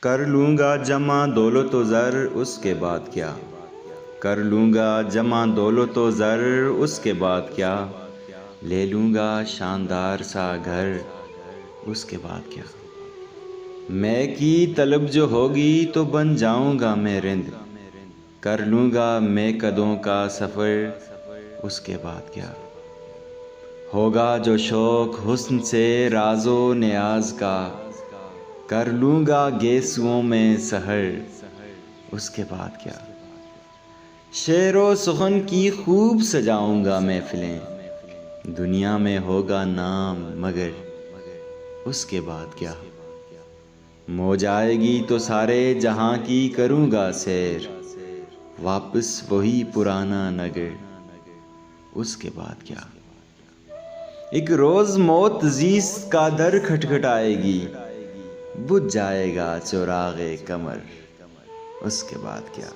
کر لوں گا جمع دولت و زر اس کے بعد کیا، کر لوں گا جمع دولت و زر اس کے بعد کیا، لے لوں گا شاندار سا گھر اس کے بعد کیا، میں کی طلب جو ہوگی تو بن جاؤں گا میں رند، کر لوں گا میں قدوں کا سفر اس کے بعد کیا، ہوگا جو شوق حسن سے راز و نیاز کا، کر لوں گا گیسوؤں میں سحر اس کے بعد کیا، شعر و سخن کی خوب سجاؤں گا محفلیں، دنیا میں ہوگا نام مگر اس کے بعد کیا، مو جائے گی تو سارے جہاں کی کروں گا سیر، واپس وہی پرانا نگر اس کے بعد کیا، ایک روز موت زیست کا در کھٹکھٹائے گی، بجھ جائے گا چراغ قمر اس کے بعد کیا۔